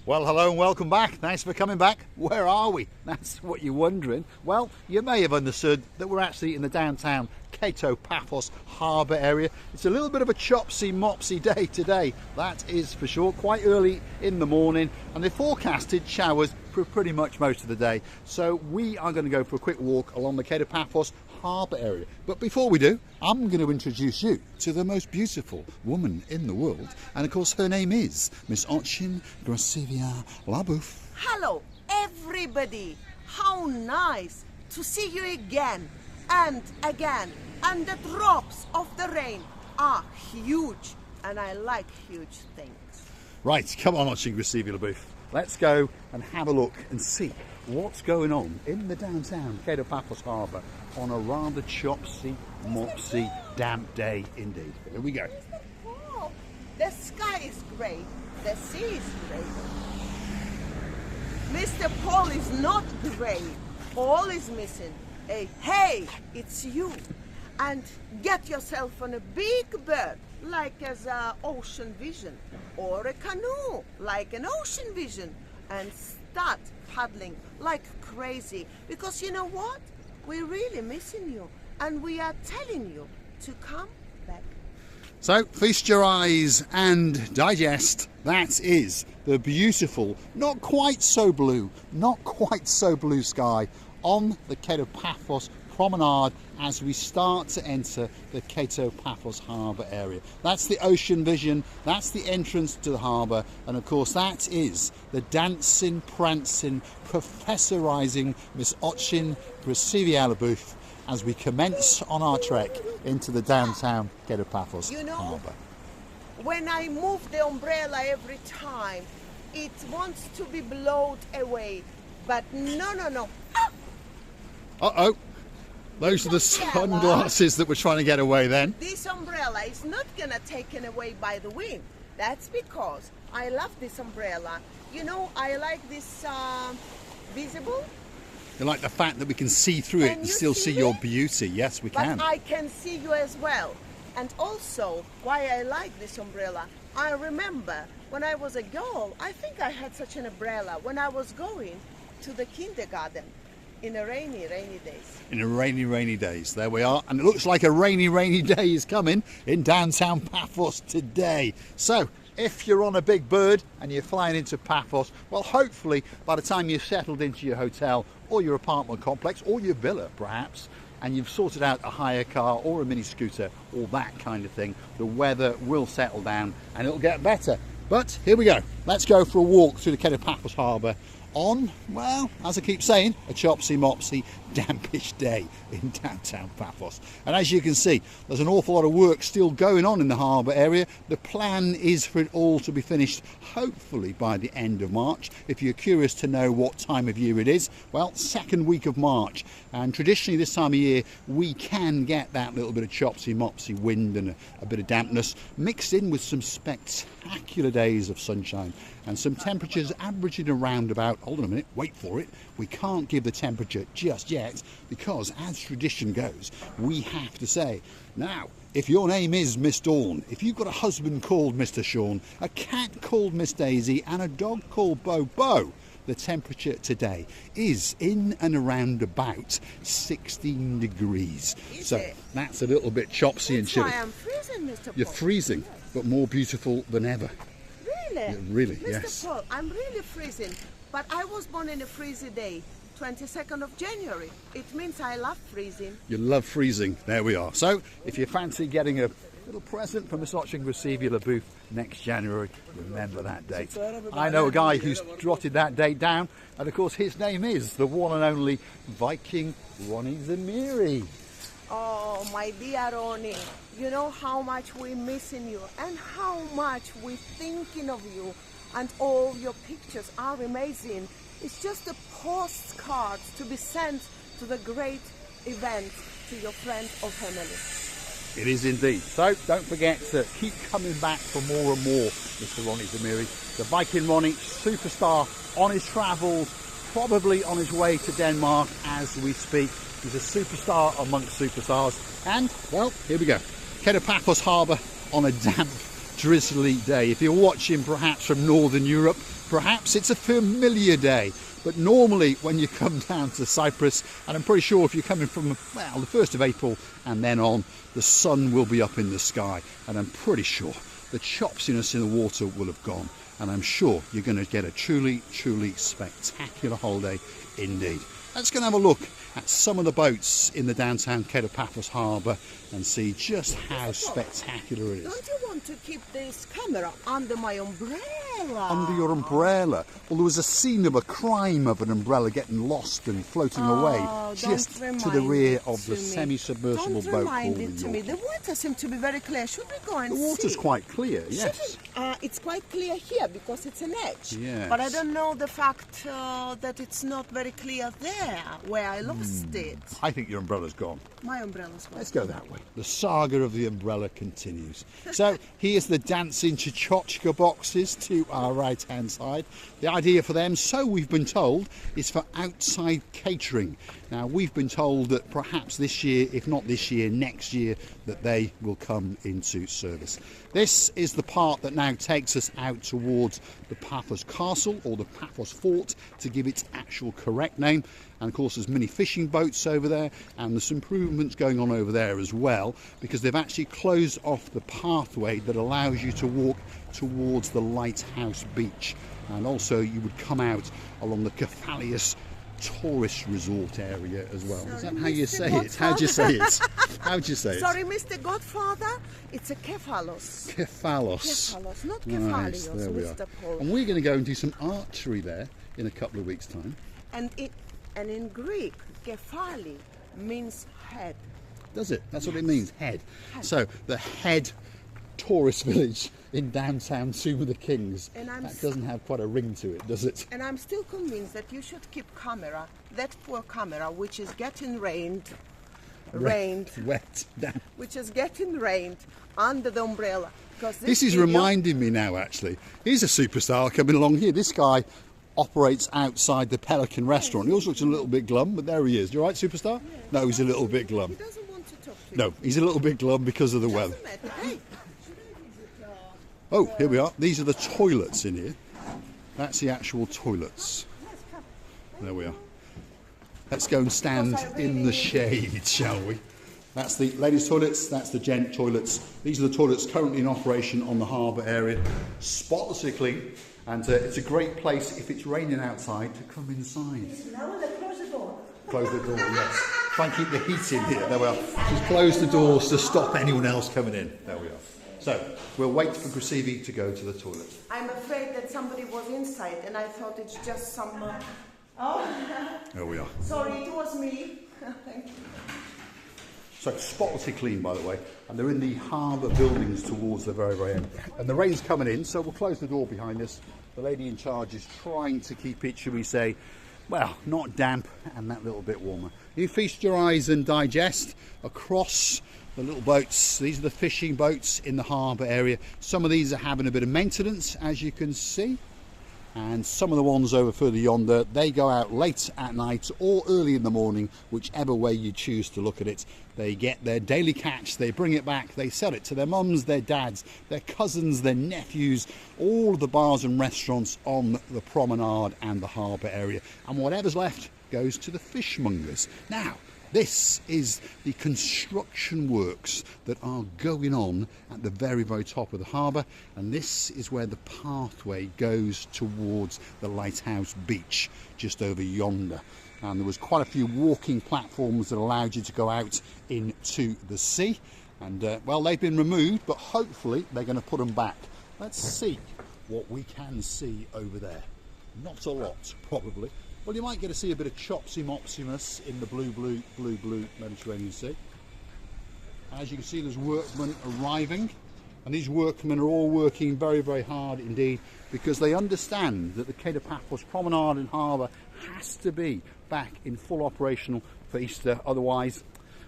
Well, hello and welcome back. Thanks for coming back. Where are we? That's what you're wondering. Well, you may have understood that we're actually in the downtown Paphos Harbour area. It's a little bit of a chopsy-mopsy day today, that is for sure. Quite early in the morning, and they forecasted showers for pretty much most of the day. So we are going to go for a quick walk along the Paphos Harbour area. But before we do, I'm going to introduce you to the most beautiful woman in the world, and of course her name is Miss Ochin Gracivia Labouf. Hello everybody, how nice to see you again and again, and the drops of the rain are huge, and I like huge things. Right, come on Ochin Gracivia Labouf, let's go and have a look and see what's going on in the downtown Paphos Harbour on a rather chopsy-mopsy damp day indeed. Here we go. Oh, the sky is great, the sea is great. Mr. Paul is not great. Paul is missing. Hey, it's you. And get yourself on a big bird, like as a Ocean Vision, or a canoe, like an Ocean Vision, and start paddling like crazy. Because you know what? We're really missing you, and we are telling you to come back. So feast your eyes and digest. That is the beautiful, not quite so blue sky on the Paphos promenade as we start to enter the Paphos Harbour area. That's the Ocean Vision, that's the entrance to the harbour, and of course that is the dancing, prancing, professorising Miss Ochin Gracivia Labouf as we commence on our trek into the downtown Paphos Harbour. When I move the umbrella every time, it wants to be blown away, but no. Uh-oh. Those are the sunglasses that we're trying to get away then. This umbrella is not gonna taken away by the wind. That's because I love this umbrella. You know, I like this visible. You like the fact that we can see through it and still see your beauty. Yes, we can. But I can see you as well. And also, why I like this umbrella, I remember when I was a girl, I think I had such an umbrella when I was going to the kindergarten. In a rainy days. In a rainy days, there we are. And it looks like a rainy day is coming in downtown Paphos today. So, if you're on a big bird and you're flying into Paphos, well, hopefully by the time you've settled into your hotel or your apartment complex or your villa perhaps, and you've sorted out a hire car or a mini scooter or that kind of thing, the weather will settle down and it'll get better. But here we go. Let's go for a walk through the Paphos Harbour on, well, as I keep saying, a chopsy-mopsy, dampish day in downtown Paphos. And as you can see, there's an awful lot of work still going on in the harbour area. The plan is for it all to be finished, hopefully by the end of March. If you're curious to know what time of year it is, well, second week of March. And traditionally this time of year, we can get that little bit of chopsy-mopsy wind and a bit of dampness mixed in with some spectacular days of sunshine and some temperatures averaging around about, hold on a minute, wait for it, we can't give the temperature just yet because as tradition goes, we have to say, now, if your name is Miss Dawn, if you've got a husband called Mr. Sean, a cat called Miss Daisy and a dog called Bobo, the temperature today is in and around about 16 degrees. So that's a little bit chopsy and chilly. That's why I'm freezing, Mr. Paul. You're freezing, but more beautiful than ever. Really? Yeah, really, Mr. yes. Paul, I'm really freezing, but I was born in a freezy day, 22nd of January. It means I love freezing. You love freezing. There we are. So, if you fancy getting a little present from Miss Ochin Gracivia Labouf next January, remember that date. I know a guy who's jotted that date down, and of course his name is the one and only Viking Ronnie Zamiri. Oh, my dear Ronnie, you know how much we're missing you and how much we're thinking of you, and all your pictures are amazing. It's just a postcard to be sent to the great event to your friend or family. It is indeed. So don't forget to keep coming back for more and more, Mr. Ronnie Zamiri. The Viking Ronnie, superstar on his travels, probably on his way to Denmark as we speak. He's a superstar amongst superstars. And, well, here we go. Paphos Harbour on a damp, drizzly day. If you're watching perhaps from Northern Europe, perhaps it's a familiar day. But normally when you come down to Cyprus, and I'm pretty sure if you're coming from, well, the 1st of April and then on, the sun will be up in the sky. And I'm pretty sure the chopsiness in the water will have gone. And I'm sure you're going to get a truly, truly spectacular holiday indeed. Let's go and have a look at some of the boats in the downtown Paphos Harbour and see just how spectacular it is. Don't you want to keep this camera under my umbrella? Under your umbrella? Well, there was a scene of a crime of an umbrella getting lost and floating away just to the rear of the semi-submersible boat. Don't remind it to me. The water seems to be very clear. Should we go and see? The water's quite clear, yes. It's quite clear here because it's an edge. Yes. But I don't know the fact that it's not very clear there where I lost it. I think your umbrella's gone. My umbrella's gone. Let's go that way. The saga of the umbrella continues. So here's the dancing Tchotchke boxes to our right hand side. The idea for them, so we've been told, is for outside catering. Now we've been told that perhaps this year, if not this year, next year, that they will come into service. This is the part that now takes us out towards the Paphos Castle, or the Paphos Fort, to give its actual correct name. And of course there's many fishing boats over there, and there's some improvements going on over there as well, because they've actually closed off the pathway that allows you to walk towards the lighthouse beach. And also you would come out along the Cephalius tourist resort area as well. Sorry, is that how you say Godfather. it? How'd you say it? How'd you say it? Sorry, Mr. Godfather, it's a Cephalos. Cephalos. Cephalos, not Right, Cephalios, there we are. Mr. Paul. And we're going to go and do some archery there in a couple of weeks' time. And in Greek, kephali means head. Does it? That's what it means, head. So the head tourist village in downtown Tomb of the Kings, And that doesn't have quite a ring to it, does it? And I'm still convinced that you should keep camera, that poor camera, which is getting rained, Wet. Down. which is getting rained under the umbrella. Because This is reminding me now, actually. Here's a superstar coming along here. This guy operates outside the Pelican restaurant. He also looks a little bit glum, but there he is. You all right, superstar? No, he's a little bit glum. He doesn't want to talk to you. No, he's a little bit glum because of the weather. Doesn't matter. Hey, Oh, here we are. These are the toilets in here. That's the actual toilets. There we are. Let's go and stand in the shade, shall we? That's the ladies' toilets, that's the gent toilets. These are the toilets currently in operation on the harbour area. Spotlessly clean, and it's a great place if it's raining outside to come inside. Now close the door. Close the door, yes. Try and keep the heat in here. There we are. Just close the doors to stop anyone else coming in. There we are. So, we'll wait for Gracievi to go to the toilet. I'm afraid that somebody was inside and I thought it's just some... There we are. Sorry, it was me. Thank you. So spotlessly clean, by the way, and they're in the harbour buildings towards the very, very end. And the rain's coming in, so we'll close the door behind us. The lady in charge is trying to keep it, shall we say, well, not damp and that little bit warmer. You feast your eyes and digest across the little boats. These are the fishing boats in the harbour area. Some of these are having a bit of maintenance, as you can see. And some of the ones over further yonder, they go out late at night or early in the morning, whichever way you choose to look at it. They get their daily catch, they bring it back, they sell it to their mums, their dads, their cousins, their nephews, all of the bars and restaurants on the promenade and the harbour area. And whatever's left goes to the fishmongers. Now, this is the construction works that are going on at the very, very top of the harbour, and this is where the pathway goes towards the lighthouse beach just over yonder. And there was quite a few walking platforms that allowed you to go out into the sea, and well, they've been removed, but hopefully they're going to put them back. Let's see what we can see over there. Not a lot, probably. Well, you might get to see a bit of Chopsy-Mopsimus in the blue Mediterranean Sea. As you can see, there's workmen arriving, and these workmen are all working very, very hard indeed, because they understand that the Quai de Paphos promenade and harbour has to be back in full operational for Easter. Otherwise,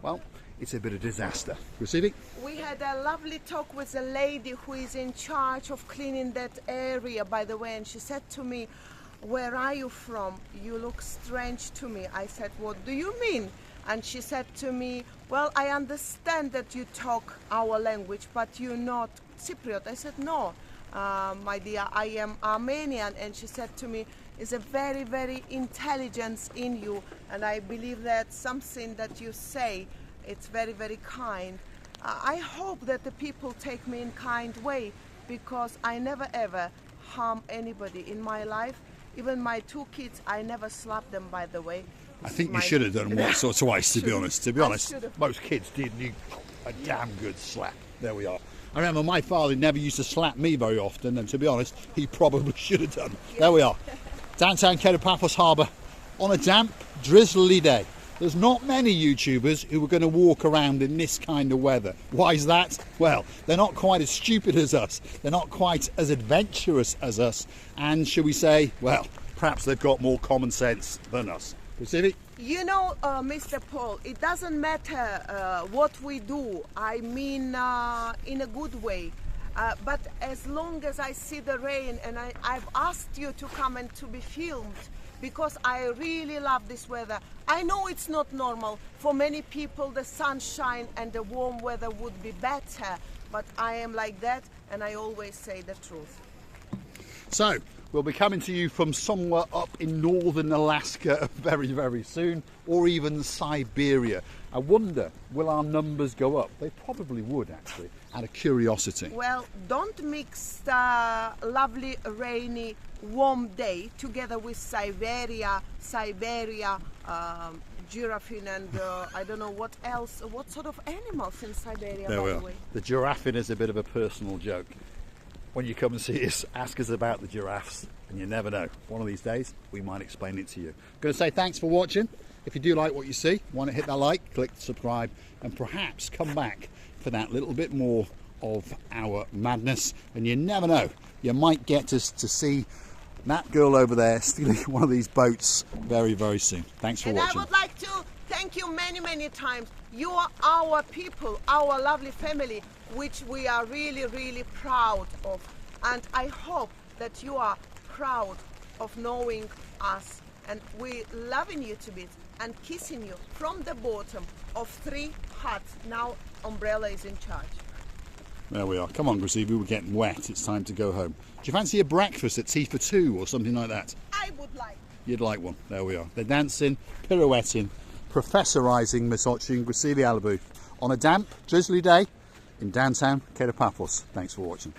well, it's a bit of disaster. Receiving? We had a lovely talk with a lady who is in charge of cleaning that area, by the way, and she said to me, "Where are you from? You look strange to me." I said, "What do you mean?" And she said to me, "Well, I understand that you talk our language, but you're not Cypriot." I said, "No, my dear, I am Armenian, and she said to me, is a very, very intelligence in you, and I believe that something that you say, it's very, very kind. I hope that the people take me in kind way, because I never ever harm anybody in my life. Even my 2 kids, I never slapped them, by the way. I think you should have done once or twice, to be honest. To be honest, should've. most kids did need a damn good slap. There we are. I remember my father never used to slap me very often, and to be honest, he probably should have done. Yeah. There we are. Downtown Paphos Harbour on a damp, drizzly day. There's not many YouTubers who are going to walk around in this kind of weather. Why is that? Well, they're not quite as stupid as us. They're not quite as adventurous as us. And shall we say, well, perhaps they've got more common sense than us. Pacific? You know, Mr. Paul, it doesn't matter what we do. I mean, in a good way. But as long as I see the rain, and I've asked you to come and to be filmed, because I really love this weather. I know it's not normal. For many people, the sunshine and the warm weather would be better, but I am like that, and I always say the truth. So, we'll be coming to you from somewhere up in northern Alaska very, very soon, or even Siberia. I wonder, will our numbers go up? They probably would, actually, out of curiosity. Well, don't mix the lovely, rainy, warm day together with Siberia, giraffing, and I don't know what else. What sort of animals in Siberia, There by we the are. way? The giraffing is a bit of a personal joke. When you come and see us, ask us about the giraffes, and you never know. One of these days, we might explain it to you. I'm going to say thanks for watching. If you do like what you see, why not hit that like, click subscribe, and perhaps come back for that little bit more of our madness. And you never know, you might get us to see that girl over there stealing one of these boats very, very soon. Thanks for watching. I would like to thank you many, many times. You are our people, our lovely family, which we are really, really proud of. And I hope that you are proud of knowing us. And we're loving you to bits and kissing you from the bottom of 3 hearts. Now Umbrella is in charge. There we are. Come on, Gracie, we're getting wet. It's time to go home. Do you fancy a breakfast at tea for 2 or something like that? I would like. You'd like one. There we are. They're dancing, pirouetting, professorising Miss Ochi and Gracie Alibu on a damp, drizzly day in downtown Paphos. Thanks for watching.